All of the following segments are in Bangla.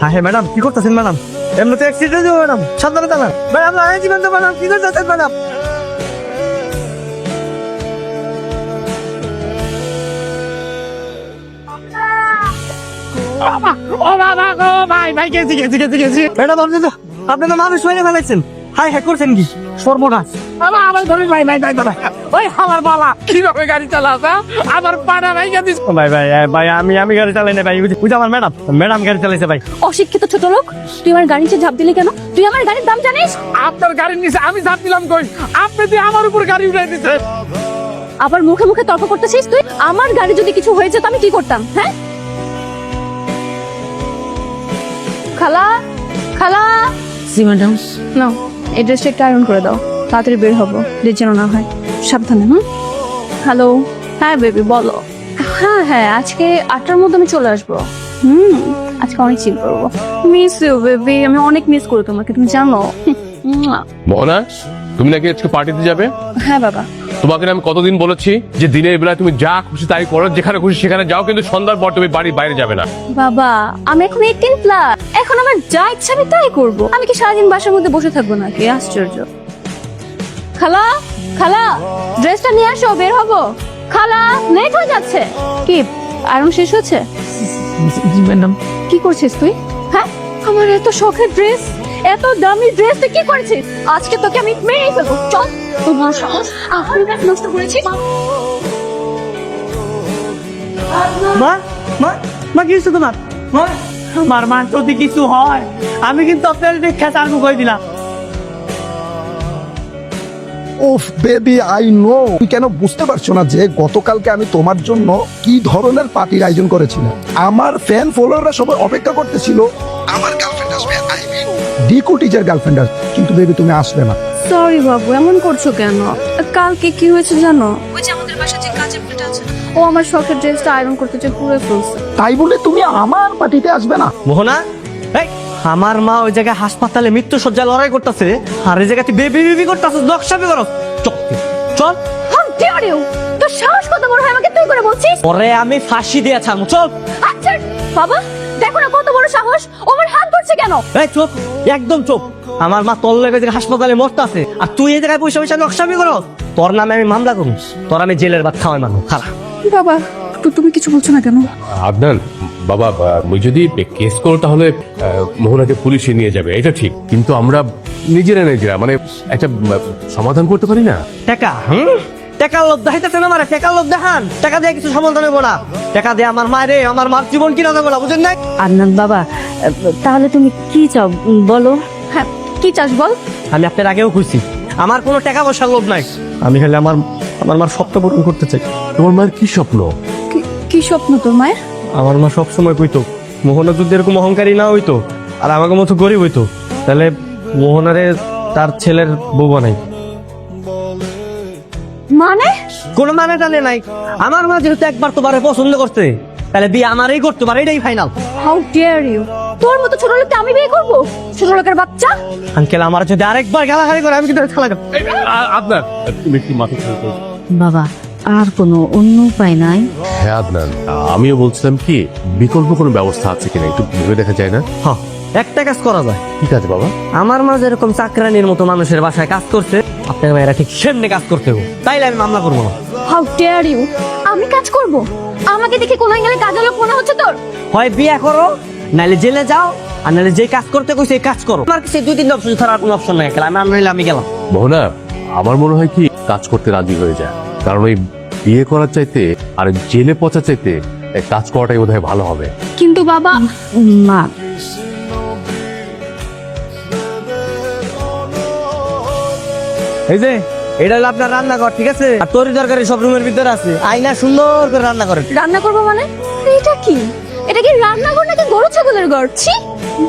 হ্যাঁ হ্যাঁ ম্যাডাম, কি করতেছেন ম্যাডাম? এমনিতে অ্যাক্সিডেন্ট হয়েছে ম্যাডাম, সাবধানে চালান ম্যাডাম। জীবন তো ম্যাডাম, কি করতেছেন ম্যাডাম? ও বাবা গো, ভাই ভাই গেছি গেছি গেছি গেছি ম্যাডাম। আপনি তো মানুষ মেরে ফেলাইছেন। হাই হ্যাঁ করছেন কি সর্বনাশ। আমার ধরে ভাই ভাই ভাই ভাই ওই হালার বালা কিভাবে গাড়ি চালাতা আমার পাড়া ভাই গেছিস। ভাই ভাই ভাই আমি গাড়ি চালাই না ভাই, বুঝে আমার ম্যাডাম ম্যাডাম গাড়ি চালাইছে ভাই। অশিক্ষিত ছোট লোক, তুই আমার গাড়িতে ঝাঁপ দিলি কেন? তুই আমার গাড়ির দাম জানিস? আপনার গাড়ির নিচে আমি ঝাঁপ দিলাম কই? আপনি দিয়ে আমার উপর গাড়ি উঠাই দিতে। আবার মুখে মুখে তর্ক করতেছিস তুই? আমার গাড়ি যদি কিছু হয়ে যেত আমি কি করতাম? হ্যাঁ খালা, খালা। জি ম্যাডাম। নাও এই ড্রেসটা একটু আয়রন করে দাও, তাড়াতাড়ি বের হবো, লেট যেন না হয়। সাবধানে। হ্যালো, হ্যাঁ বেবি বলো। হ্যাঁ হ্যাঁ, আজকে 8টার মধ্যে আমি চলে আসবো। আজকে অনেক চিল করবো। মিস ইউ বেবি, আমি অনেক মিস করি তোমাকে, তুমি জানো। মোহনা, তুমি নাকি আজকে পার্টিতে যাবে? হ্যাঁ বাবা। তোমাকে আমি কতদিন বলেছি যে দিনের বেলায় তুমি যা খুশি তাই করো, যেখানে খুশি সেখানে যাও, কিন্তু সন্ধ্যার পর তুমি বাড়ির বাইরে যাবে না। বাবা আমি এখন 18+, এখন আমার যা ইচ্ছা আমি তাই করবো। আমি কি সারাদিন বাসার মধ্যে বসে থাকবো নাকি? আশ্চর্য। খালা, খালা ড্রেসটা নিয়ে আসো, বের হবো। খালা লেট হয়ে যাচ্ছে। কি আয়রন শেষ হচ্ছে? জি ম্যাডাম। কি করছিস তুই? হ্যাঁ, আমার এত শখের ড্রেস, এত দামি ড্রেস তুই কি করছিস? আজকে তোকে আমি মেরেই ফেলবো। চল, তোমার সাহস, আমার ড্রেস নষ্ট করেছিস। মা মা মা কি হচ্ছে তোমার? মা আমার মা যদি কিছু হয় আমি কিন্তু আপনার দেখা চালু করে দিলাম। ওফ বেবি, আই নো তুমি কেন বুঝতে পারছো না যে গতকালকে আমি তোমার জন্য কি ধরনের পার্টির আয়োজন করেছিলাম। আমার ফ্যান ফলোয়াররা সবাই অপেক্ষা করতেছিল আমার গার্লফ্রেন্ড আসবে, আই মিন ডিকো টিচার গার্লফ্রেন্ড আসবে, কিন্তু বেবি তুমি আসবে না। সরি বাবু, এমন করছো কেন? কালকে কি হয়েছে জানো? ওই যে আমাদের বাসায় যে কাজের মেয়েটা আছে, ও আমার শখের ড্রেসটা আয়রন করতে যে পুরো ফেলছে। তাই বলে তুমি আমার পার্টিতে আসবে না? মোহনা, এই আমার মা ওই জায়গায় হাসপাতালে মৃত্যু সজ্জায় লড়াই করতেছে, আর এই জায়গায় তুই বেবি বেবি করতেছিস, নকশাবি করো। চল চল। How dare you! তোর সাহস কত বড় হয় আমাকে তুই করে বলছিস? পরে আমি ফাঁসি দিয়ে ছাড়বো। চল। আচ্ছা বাবা, দেখো না কত বড় সাহস, ও আমার হাত ধরছে কেন? এই চুপ, একদম চুপ। আমার মা তোর লেগে হাসপাতালে মরতেছে আর তুই এই জায়গায় পয়সা পয়সা নকশাবি করো। তোর নামে আমি মামলা করব, তোর আমি জেলের ভাত খাওয়াই মানবো। খারাপ বাবা, তুমি কিছু বলছো না কেন? আদনান বাবা, তুমি যদি কেস করো তাহলে মোহনাকে পুলিশে নিয়ে যাবে, এটা ঠিক, কিন্তু আমরা নিজেরা মানে একটা সমাধান করতে পারি না। টাকা টাকার লোভ দেখাইতেছে না, আমার টাকার লোভ দেখান। টাকা দিয়ে কিছু সমাধান হবো না। টাকা দিয়ে আমার মায়ের আমার মার জীবন কিনা যাবো না, বুঝেন নাই? আদনান বাবা, তাহলে তুমি কি চাও বলো? হ্যাঁ, কি চাস বল? আমি আপনার আগেও খুঁজছি, আমার কোনো টাকা পয়সার লোভ নাই। আমি খালি আমার মার স্বপ্ন পূরণ করতে চাই। তোমার মায়ের কি স্বপ্ন? কি স্বপ্ন তোর মায়ের? আমার মা সবসময় কইতো মোহনা যদি এরকম অহংকারী না হইতো আর আমাকে মতো গরিব হইতো, তাহলে মোহনারে তার ছেলের বউ বানাই। মানে? কোনো মানে টানে নাই। আমার মা যেহেতু একবার তোমারে পছন্দ করছে, তাহলে বিয়ে আমারই করতে পারে, এটাই ফাইনাল। How dare you! তোর মতো ছোট লোককে আমি বিয়ে করব? ছোট লোকের বাচ্চা! আঙ্কেল আমার যদি আরেকবার গালাগালি করে আমি কিন্তু খেলা দেব। আদনান, তুমি একটু মাথা ঠান্ডা করো। বাবা, আর কোনো অন্য উপায় নাই? হ্যাঁ আদনান, আমিও বলছিলাম কি বিকল্প কোনো ব্যবস্থা আছে কিনা একটু ভেবে দেখা যায় না? হ্যাঁ, একটা কাজ করা যায়। ঠিক আছে বাবা। আমার মা যেরকম চাকরানির মতো মানুষের বাসায় কাজ করছে, আপনার মেয়েরা ঠিক সেমনি কাজ করতে হবে, তাইলে আমি মামলা করবো না। How dare you! আমি কাজ করব? আমাকে দেখে কোন অ্যাঙ্গেলে কাজের লোক মনে হচ্ছে তোর? হয় বিয়ে করো, নাইলে জেলে যাও, আর নাইলে যে কাজ করতে কইছে এই কাজ করো। আমার কাছে 2-3 অপশন ছাড়া আর কোনো অপশন নাই। আমি গেলাম। মোহনা, আমার মনে হয় কি কাজ করতে রাজি হয়ে যায়, কারণ ওই বিয়ে করার চাইতে আর জেলে পচা চাইতে এই কাজ করাটাই বোধহয় ভালো হবে। কিন্তু বাবা, মা, এই যে এটা হলো আপনার রান্নাঘর, ঠিক আছে? আর তরি তরকারি সব রুমের ভিতরে আছে, আয়না সুন্দর করে রান্না করেন। রান্না করবো মানে? এটা কি? এটা কি রান্নাঘর নাকি গরু ছাগলের ঘর? ছি!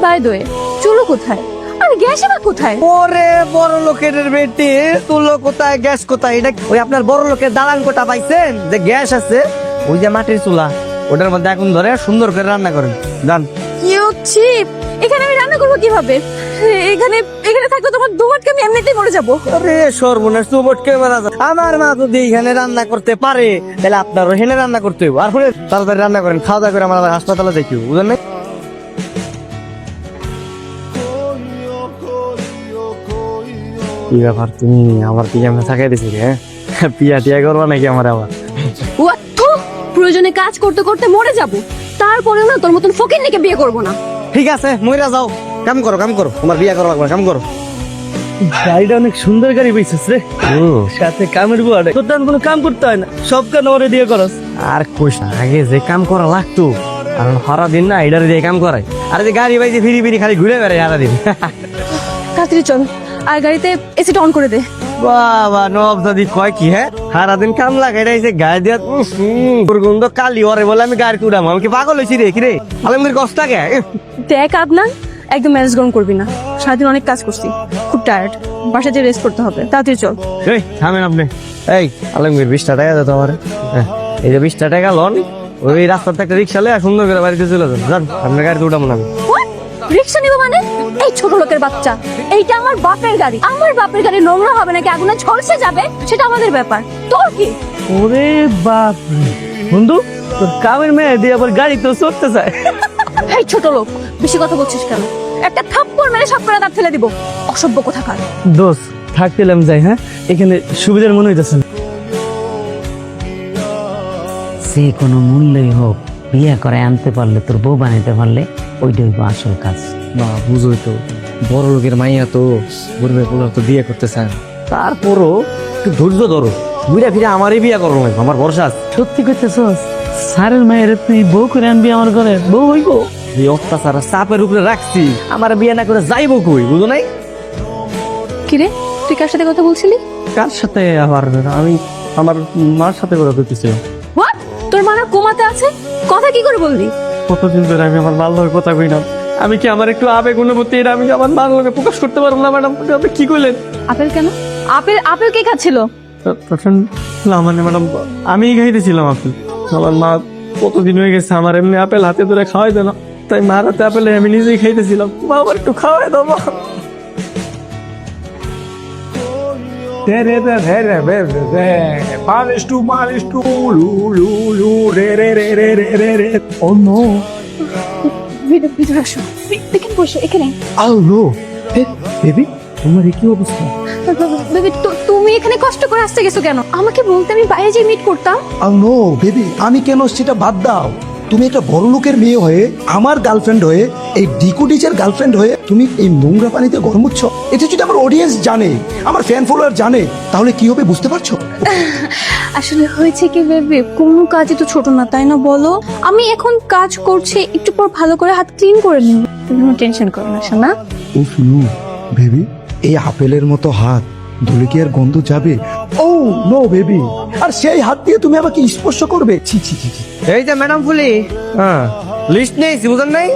বাই দ্য ওয়ে, চুলো কোথায়? আর গ্যাস বা কোথায়? ওরে বড় লোকের বেটি, তুলো কোথায় গ্যাস কোথায়? এটা ওই আপনার বড় লোকের দালান কোটা পাইছেন যে গ্যাস আছে, ওই যে মাটির চুলা, ওটার মধ্যে আগুন ধরে সুন্দর করে রান্না করেন। জান ইউ চিপ! এখানে আমি রান্না করবো কিভাবে? এখানে থাকলে তোমার দুবাটকে আমি এমনিতেই মরে যাবো। আরে সর্বনাশ, তুবটকে মারা যায়। আমার মা যদি এখানে রান্না করতে পারে, তাহলে আপনারও এখানে রান্না করতে হবে। আর তাড়াতাড়ি রান্না করেন, খাওয়া দাওয়া করে আমার আবার হাসপাতালে যাইতে হবে, বুঝলেন না? কি ব্যাপার, তুমি আমার কি আমরা থাকাই দিছি হ্যাঁ? পিয়া টিয়া করবা নাকি আমার আবার? ওয়াথু, প্রয়োজনে কাজ করতে করতে মরে যাব, তারপরেও না তোর মতন ফকির নিকে বিয়ে করব না। ঠিক আছে, মইরা যাও, কাম করো কাম করো, তোমার বিয়া করা লাগবে না, কাম করো। গাড়িটা অনেক সুন্দর গাড়ি পাইছিস রে, সাথে কামের বুয়াড়ে তোর তেমন কোনো কাম করতে হয় না, সব কাজ ওরে দিয়ে করস। আর কইস না, আগে যে কাম করা লাগতো কারণ সারা দিন না এটার দিয়ে কাম করাই, আর যে গাড়ি বাইতে ফিরি ফিরি খালি ঘুরে বেড়াই সারাদিন। তাড়াতাড়ি চল, আর গাড়িতে এসিটা অন করে দে। বাবা নব দাদি কয় কি হ্যাঁ, সারাদিন কাম লাগাই রাইছে গায়ে দিয়ে দুর্গন্ধ কালি ওরে বলে আমি গাড়ি উড়াম, আমি কি পাগল হয়েছি রে? কি রে আলমগীর কষ্ট লাগে? দেখ আদনান, একদম ম্যানেজ গরম করবি না, সারাদিন অনেক কাজ করছি, খুব টায়ার্ড, বাসায় যে রেস্ট করতে হবে, তাড়াতাড়ি চল। এই থামেন আপনি, এই আলমগীর 20টা টাকা দাও তো আমার, এই যে 20টা টাকা লোন, ওই রাস্তার থেকে একটা রিক্সা লে সুন্দর করে বাড়িতে চলে যান, যান আপনার গাড়িতে উঠাবো না আমি। রিক্সা নিব মানে? এই ছোট লোকের বাচ্চা, এইটা আমার বাপের গাড়ি, আমার বাপের গাড়ি নোংরা হবে নাকি আগুনে ঝলসে যাবে সেটা আমাদের ব্যাপার, তোর কি? ওরে বাপ রে, বন্ধু তোর কামের মেয়ে দিয়ে আবার গাড়ি তো চড়তে চায়। এই ছোট লোক, বেশি কথা বলছিস কেন? একটা থাপ্পড় মেরে সব করে দাঁত ফেলে দিব, অসভ্য কোথাকার। দোস্ত থাকতেলাম যাই, হ্যাঁ এখানে সুবিধার মনে হইতেছে না। সে কোনো মূল্যই হোক, বিয়ে করে আনতে পারলে, তোর বউ বানাইতে পারলে, ওইটাই হইবো আসল কাজ। না বুঝোই তো, বড় লোকের মাইয়া তো গরিবের পোলার তো বিয়ে করতে চায় না, তারপরও একটু ধৈর্য ধরো, ঘুরে ফিরে আমারই বিয়ে করো না, আমার ভরসা আছে। সত্যি করতেছস? স্যারের মায়ের তুই বউ করে আনবি আমার ঘরে, বউ হইবো? এই অত্যাচার আর চাপের উপরে রাখছি, আমার বিয়ে না করে যাইবো কই, বুঝো নাই? কিরে, তুই কার সাথে কথা বলছিলি? কার সাথে? আবার আমি আমার মার সাথে কথা বলতেছিলাম। হোয়াট? তোর মা না কোমাতে আছে, কথা কি করে বললি? কতদিন ধরে আমি আমার মার লগে কথা কই না, আমি কি আমার একটু আবেগ অনুভূতি এটা আমি আমার মার লগে প্রকাশ করতে পারবো না? ম্যাডাম আপনি কি কইলেন? আপেল কেন? আপেল আপেল কে খাচ্ছিল? তখন না মানে ম্যাডাম আমি খাইতেছিলাম আপেল, আমার মা কতদিন হয়ে গেছে আমার এমনি আপেল হাতে ধরে খাওয়াই দেয় না, তাই মার হাতে আপেল আমি নিজেই খাইতেছিলাম, মা আবার একটু খাওয়াই দাও মা। Oh no! ভিতরে আসো, এখানে বসো, এখানে। Oh no! বেবি তোমার কি অবস্থা? বেবি, তুমি এখানে কষ্ট করে আসতে গেছো কেন? আমাকে বলতে আমি বাইরে যেয়ে মিট করতাম। আও নো বেবি, আমি কেন সেটা বাদ দাও, তুমি একটা বড় লোকের মেয়ে হয়ে, আমার গার্লফ্রেন্ড হয়ে, এই ডিকু ডিচের গার্লফ্রেন্ড হয়ে তুমি এই নোংরা পানিতে গরম হচ্ছ, এটা যদি আমার অডিয়েন্স জানে, আমার ফ্যান ফলোয়ার জানে, তাহলে কি হবে বুঝতে পারছো? আসলে হয়েছে কি বেবি, কোনো কাজই তো ছোট না, তাই না বলো? আমি এখন কাজ করছি, একটু পর ভালো করে হাত ক্লিন করে নিব, তুমি টেনশন করো না শোনা। উফ নো বেবি, এই আপেলের মতো হাত ধুলে কি আর গন্ধ যাবে? ও নো বেবি, আর সেই হাত দিয়ে তুমি আমাকে স্পর্শ করবে? ছি ছি ছি ছি। এই যে ম্যাডাম ফুলি, হ্যাঁ লিস্ট নেই বুঝেন নাই,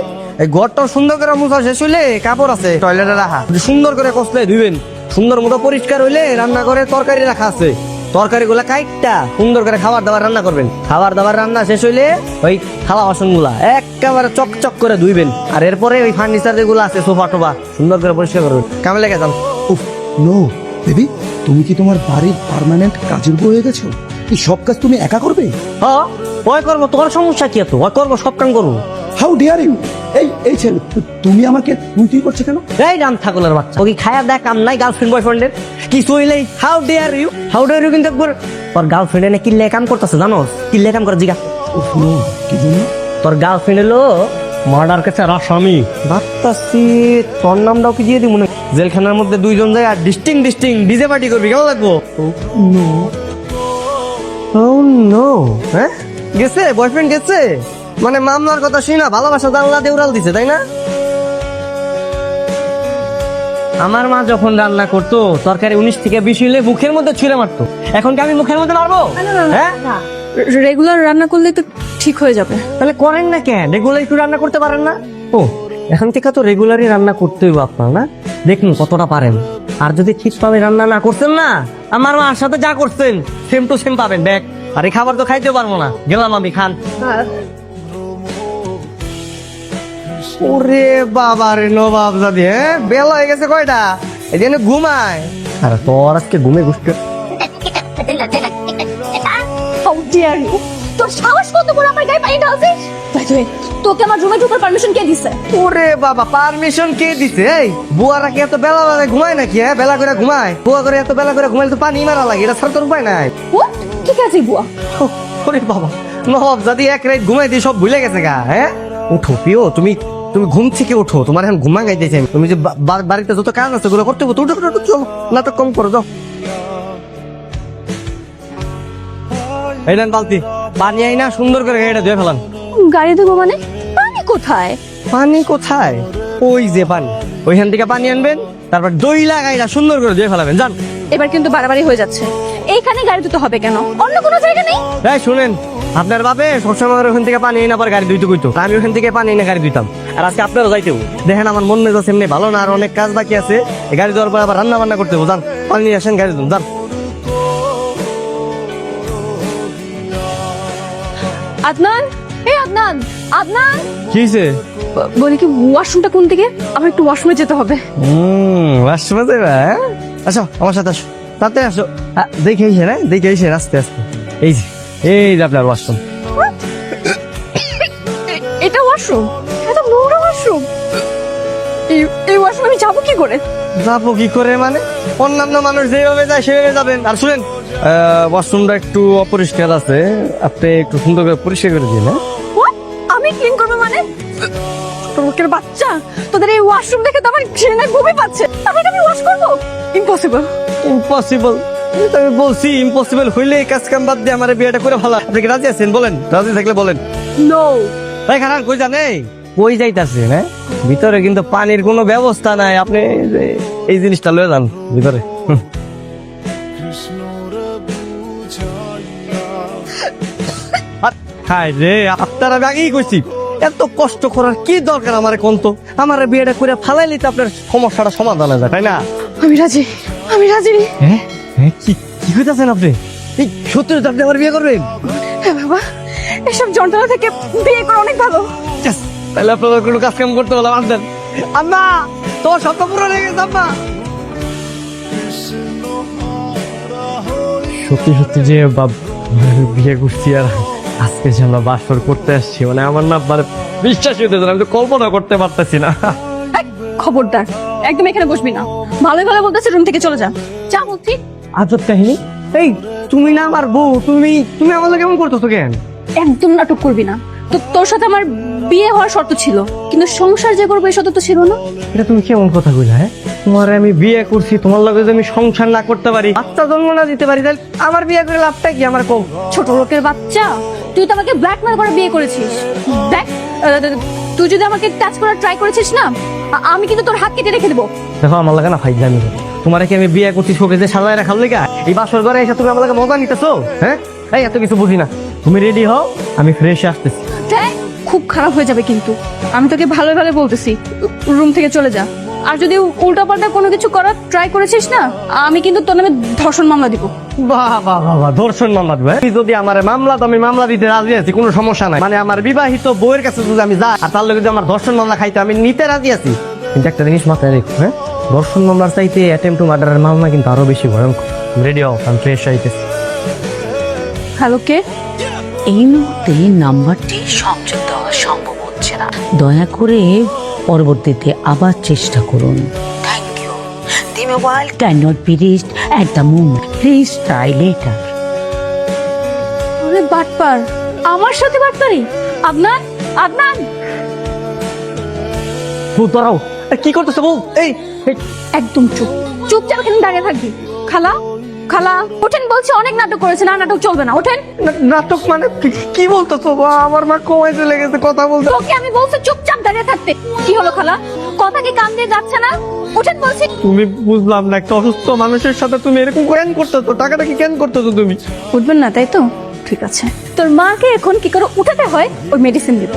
এই ঘরটা সুন্দর করে মুছা শেষ হইলে কাপড় আছে টয়লেটে রাখা, সুন্দর করে কষলে ধুইবেন, সুন্দর মতো পরিষ্কার হইলে রান্না করে তরকারি রাখা আছে, তরকারি গুলা কাইটটা সুন্দর করে খাবার দাবার রান্না করবেন, খাবার দাবার রান্না শেষ হইলে ওই থালা বাসন গুলা একেবারে চকচক করে ধুইবেন, আর এরপরে ওই ফার্নিচার যেগুলো আছে সোফা টোফা সুন্দর করে পরিষ্কার করবেন, কামে লেগে যান। উফ নো বেবি, তুমি কি তোমার বাড়ির পার্মানেন্ট কাজের বউ হয়ে গেছো? এই সব কাজ তুমি একা করবে? হ্যাঁ ওই করবো, তোমার সমস্যা কি এত? ওই করবো, সব কাম করবো। How dare you! এই এই ছেলে, তুমি আমাকে তুই করছো কেন? এই রাম ঠাকুরের বাচ্চা, ও কি খায়া দেয় কাম নাই গার্লফ্রেন্ড বয়ফ্রেন্ডের? কিছু হইলেই how dare you, how dare you, কিন্তু একবার তোর গার্লফ্রেন্ড এনে কিল্লে কাম করতেছে জানোস? কিল্লে কাম করে জিগা। উফ নো, কি জন্য? তোর গার্লফ্রেন্ড এলো মার্ডার কেসে আসামি, ভাবতাছি তোর নামটাও কি দিয়ে দিব না, জেলখানার মধ্যে দুইজন যায় আর ডিস্টিং ডিজে পার্টি করবি, কেমন লাগবো? ও নো, হ্যাঁ গেছে বয়ফ্রেন্ড গেছে, মানে মামলার কথা শুই না ভালোবাসা জানলা দিয়ে উড়াল দিছে, তাই না? আমার মা যখন রান্না করতো তরকারি 19 থেকে 20 হইলে মুখের মধ্যে ছুঁড়ে মারতো, এখন কি আমি মুখের মধ্যে মারবো? হ্যাঁ রেগুলার রান্না করলে তো ঠিক হয়ে যাবে। তাহলে করেন না কেন? রেগুলার একটু রান্না করতে পারেন না? ও এখন থেকে তো রেগুলারই রান্না করতে হইব আপনার, না? দেখুন কতটা পারেন, আর যদি ঠিকভাবে রান্না না করছেন না, আমার মার সাথে যা করছেন সেম টু সেম পাবেন ব্যাক, আর এই খাবার তো খাইতে পারবো না, গেলাম আমি, খান। ওরে বাবা রে নবাব জাদি, হ্যাঁ বেলা হয়ে গেছে কয়টা, এই জন্য ঘুমায়, আর তোর আজকে ঘুমে ঘুষতে। How dare you! তোর সাহস কত বড় আমার গায়ে পানি ঢালছিস? বাই দ্য ওয়ে, তোকে আমার রুমে ঢোকার পারমিশন কে দিছে? ওরে বাবা, পারমিশন কে দিছে? এই বুয়ারা কি এত বেলা বেলা ঘুমায় নাকি? হ্যাঁ, বেলা করে ঘুমায়? বুয়া করে এত বেলা করে ঘুমাইলে তো পানি মারা লাগে, এটা ছাড়া তোর উপায় নাই। হোয়াট? ঠিক আছে বুয়া। ওরে বাবা, নবাব যদি এক রাত ঘুমাই দিয়ে সব ভুলে গেছে গা। হ্যাঁ, উঠো প্রিয়, তুমি তুমি ঘুম থেকে উঠো, তোমার এখন ঘুমা গাইতেছে। তুমি যে বাড়িতে যত কাজ আছে ওগুলো করতে হবে, তো উঠো উঠো, চলো, নাটক কম করো, যাও। এই নেন বালতি, পানি আই না, সুন্দর করে গাড়িটা ধুয়ে ফেলান। গাড়ি ধোবো মানে? পানি কোথায়? পানি কোথায়? ওই যে পানি, ওইখান থেকে পানি আনবেন, তারপর দইলা গাড়িটা সুন্দর করে ধুয়ে ফেলাবেন, যান। এবার কিন্তু বাড়াবাড়ি হয়ে যাচ্ছে। এইখানে গাড়ি ধুতে হবে কেন? অন্য কোনো জায়গা নেই? এই শুনেন, আপনার বাপে সবসময় ওখান থেকে পানি এনে পরে গাড়ি ধুইতে কইতো, আমি ওখান থেকে পানি এনে গাড়ি ধুইতাম। আর আজকে আপনারও যাইতেও দেখেন, আমার মন মেজাজ এমনি ভালো না, আর অনেক কাজ বাকি আছে। এই গাড়ি ধোয়ার পর আবার রান্না বান্না করতে হবে, যান পানি নিয়ে আসেন, গাড়ি ধুন, যান। আদনান, এই আদনান, আদনান, কি হয়েছে? বলি কি ওয়াশরুমটা কোন দিকে? আমার একটু ওয়াশরুমে যেতে হবে। ওয়াশরুমে যাবে? হ্যাঁ, আসো আমার সাথে, আসো তাড়াতাড়ি আসো। দেখে এসে না, দেখে এসে আস্তে আস্তে। এই যে, এই যে আপনার ওয়াশরুম। এটা ওয়াশরুম? এত নোংরা ওয়াশরুম। এই ওয়াশরুমে আমি যাবো কি করে? যাবো কি করে মানে? অন্যান্য মানুষ যেভাবে যায় সেভাবে যাবেন। আর শুনেন, ওয়াশরুমটা একটু অপরিষ্কার আছে, আপনি একটু সুন্দর করে পরিষ্কার করে দিন। হ্যাঁ, What? আমি ক্লিন করবো মানে? লোকের বাচ্চা, তোদের এই ওয়াশরুম দেখে তো আমার ঘৃণায় বমি পাচ্ছে। আমি এটা ওয়াশ করবো? ইম্পসিবল। ইম্পসিবল? আমি বলছি ইম্পসিবল হইলে এই কাজ কাম বাদ দিয়ে আমার বিয়েটা করে ভালো। আপনি কি রাজি আছেন? বলেন, রাজি থাকলে বলেন। নো। ভাই খারাপ কই জানে, কই যাইতাছেন? হ্যাঁ, ভিতরে কিন্তু পানির কোনো ব্যবস্থা নাই, আপনি এই জিনিসটা লয়ে যান ভিতরে। হাই রে, আপনার আমি আগেই কইছি, এত কষ্ট করার কি দরকার? আমার কোন তো আমার বিয়েটা করে ফালাইলে তো আপনার সমস্যাটা সমাধান হয়ে যায়, তাই না? আমি রাজি, আমি রাজি। হ্যাঁ, কি কি কইতাছেন আপনি? এই সত্যি তো আপনি আমার বিয়ে করবেন? হ্যাঁ বাবা, এসব যন্ত্রণা থেকে বিয়ে করা অনেক ভালো। Yes, তাহলে আপনাদের কোনো কাজ কাম করতে হলাম। আসবেন আম্মা, তোমার স্বপ্ন পূরণ হয়ে গেছে আম্মা। সত্যি সত্যি যে বিয়ে করছি, আর আজকে যে আমরা বাসর করতে আসছি, মানে আমার না মানে বিশ্বাস হইতেছে না, আমি তো কল্পনা করতে পারতেছি না। এই, খবরদার, একদম এখানে বসবি না। ভালো ভালো বলতেছে, রুম থেকে চলে যা। যা বলছি। আজব কাহিনী। এই তুমি না আমার বউ, তুমি তুমি আমাকে কেমন করতেছো কেন? একদম নাটক করবি না। তো তোর সাথে আমার বিয়ে হওয়ার শর্ত ছিল, কিন্তু সংসার যে করবো এই শর্ত তো ছিল না। এটা তুমি কেমন কথা কইলা? হ্যাঁ, তোমার আমি বিয়ে করছি, তোমার লগে যদি আমি সংসার না করতে পারি, বাচ্চা জন্ম না দিতে পারি, তাহলে আমার বিয়ে করে লাভটা কি? আমার কম। ছোট লোকের বাচ্চা, তুই তো আমাকে ব্ল্যাকমেল করে বিয়ে করেছিস। দেখ, তুই যদি আমাকে টাচ করার ট্রাই করেছিস না, আমি কিন্তু তোর হাত কেটে রেখে দেবো। দেখো, আমার লাগে না ভাই, জানি তোমার কি আমি বিয়ে করছি শোকে যে সাজায় রাখার লেগা? এই বাসর ঘরে এসে তুমি আমার লাগে মজা নিতেছো? হ্যাঁ, এই এত কিছু বুঝি না। তুমি রেডি হও, আমি ফ্রেশ আসতেছি। দেখ, খুব খারাপ হয়ে যাবে কিন্তু। আমি তোকে ভালো ভালো বলতেছি, রুম থেকে চলে যা। আর যদি উল্টাপাল্টা কোনো কিছু করার ট্রাই করেছিস না, আমি কিন্তু তোর নামে ধর্ষণ মামলা দিব। বাহ বাহ বাহ, ধর্ষণ মামলা দিবে? তুমি যদি আমার মামলা, তো আমি মামলা দিতে রাজি আছি, কোনো সমস্যা নাই। মানে আমার বিবাহিত বউয়ের কাছে যদি আমি যাই আর তার লগে যদি আমার ধর্ষণ মামলা খাইতে, আমি নিতে রাজি আছি। কিন্তু একটা জিনিস মাথায় রেখো, হ্যাঁ, ধর্ষণ মামলার চাইতে অ্যাটেম্প টু মার্ডারের মামলা কিন্তু আরো বেশি ভয়ঙ্কর। রেডি হও, আমি ফ্রেশ হইতেছি। হ্যালো, কে? এই মুহূর্তে নাম্বারটি সংযোগ দেওয়া সম্ভব হচ্ছে না, দয়া করে পরবর্তীতে আবার চেষ্টা করুন। Thank you, the mobile cannot be reached at the moment, please try later. আরে বাটপার, আমার সাথে বাটপারি? আদনান, আদনান, বউ দাঁড়াও, কি করতেছো বউ? এই একদম চুপ, চুপচাপ এখানে দাঁড়িয়ে থাকবি। খালা, খালা, ওঠেন বলছি, অনেক নাটক করেছেন, আর নাটক চলবে না, ওঠেন। নাটক মানে কি বলতেছো? আমার মা কমাই চলে গেছে, কথা বলতে। তোকে আমি বলছি চুপচাপ দাঁড়িয়ে থাকতে। কি হলো খালা, কথা কি কান দিয়ে যাচ্ছে না? ওঠেন বলছি। তুমি বুঝলাম না, একটা অসুস্থ মানুষের সাথে তুমি এরকম কেন করতেছো? টাকাটা কি কেন করতেছো তুমি? উঠবেন না তাই তো? ঠিক আছে, তোর মাকে এখন কি করে উঠাতে হয় ওই মেডিসিন দিব।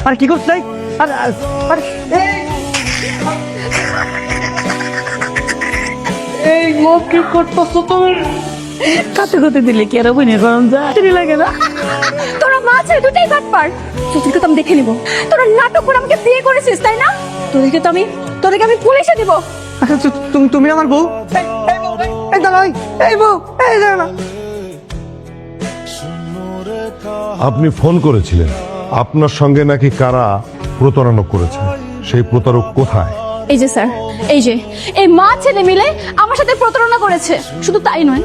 আর কি করতে চাই? আর এই লোক কি করতেছো তুমি? কাতে কাতে দিলে কি আর অভিনয় করান যায়? লাগে না? তোরা মা ছেলে দুটাই বাটপার। তোদেরকে তো আমি দেখে নিব। তোরা নাটক করে আমাকে বিয়ে করেছিস তাই না? তোদেরকে আমি পুলিশে দিব। আচ্ছা, তুমি আমার বউ? এই দাঁড়াও, এই বউ, এই দাঁড়া। আপনি ফোন করেছিলেন? আপনার সঙ্গে নাকি কারা প্রতারণা করেছে, সেই প্রতারক কোথায়? এই যে স্যার, এই মা ছেলে মিলে আমার সাথে প্রতারণা করেছে। শুধু তাই নয়,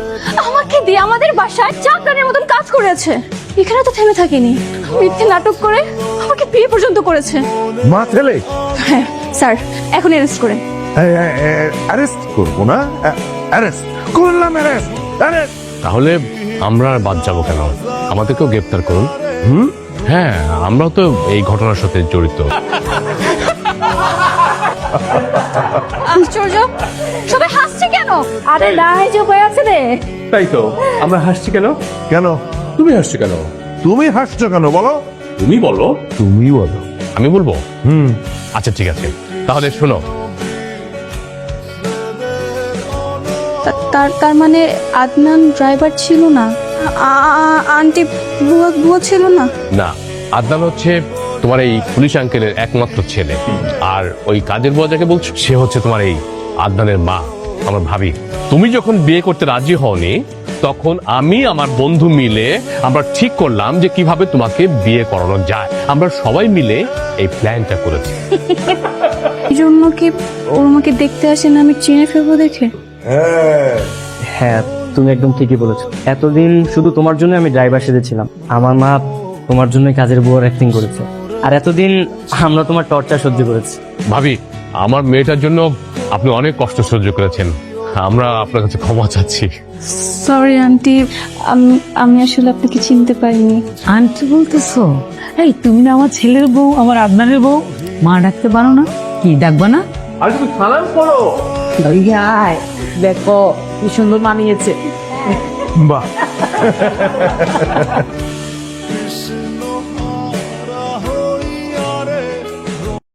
আমাকে দিয়ে আমাদের বাসায় চাকরানির মতন কাজ করেছে। এখানে তো থেমে থাকেনি, মিথ্যে নাটক করে আমাকে বিয়ে পর্যন্ত করেছে। মা ছেলে হ্যাঁ স্যার, এখন অ্যারেস্ট করেন। অ্যারেস্ট করবো না? অ্যারেস্ট করলাম, অ্যারেস্ট। তাহলে আমরা আর বাদ যাবো কেন? আমাদেরকেও গ্রেপ্তার করুন। হ্যাঁ, আমরাও তো এই ঘটনার সাথে জড়িত। আশ্চর্য, সবাই হাসছে কেন? আরে না, এই যে হয়ে আছে রে। তাই তো, আমরা হাসছি কেন? কেন তুমি হাসছো কেন? তুমি হাসছো কেন বলো? তুমি বলো। তুমি বলো। আমি বলবো? আচ্ছা ঠিক আছে, তাহলে শোনো। তার মানে আদনান ড্রাইভার ছিল না, আন্টি বুয়া ছিল না? না, আদনান হচ্ছে তোমার এই পুলিশ আঙ্কেলের একমাত্র ছেলে। আর ওই কাজের বুয়া যাকে বলছো, সে হচ্ছে তোমার এই আদনানের মা, আমার ভাবি। তুমি যখন বিয়ে করতে রাজি হওনি, তখন আমি আমার বন্ধু মিলে আমরা ঠিক করলাম যে কিভাবে তোমাকে বিয়ে করানো যায়। আমরা সবাই মিলে এই প্ল্যানটা করেছি। এই জন্য কি ও আমাকে দেখতে আসেন আমি চিনে ফেলবো দেখে? হ্যাঁ, তুমি একদম ঠিকই বলেছো। এতদিন শুধু তোমার জন্য আমি ড্রাইভার সেজেছিলাম। আমার মা তোমার জন্য কাজের বুয়ার অ্যাক্টিং করেছে, আর এতদিন আমরা তোমার টর্চার সহ্য করেছি। ভাবি, আমার মেয়েটার জন্য আপনি অনেক কষ্ট সহ্য করেছেন। আমরা আপনার কাছে ক্ষমা চাচ্ছি। সরি আন্টি, আমি আসলে আপনাকে চিনতে পারিনি। আন্টি বলতেছো? এই তুমি না আমার ছেলের বউ, আমার আদনানের বউ, মা ডাকতে পারো না? কি ডাকবা না? আর তুমি সালাম করো। আয়, দেখো কি সুন্দর মানিয়েছে। বাহ।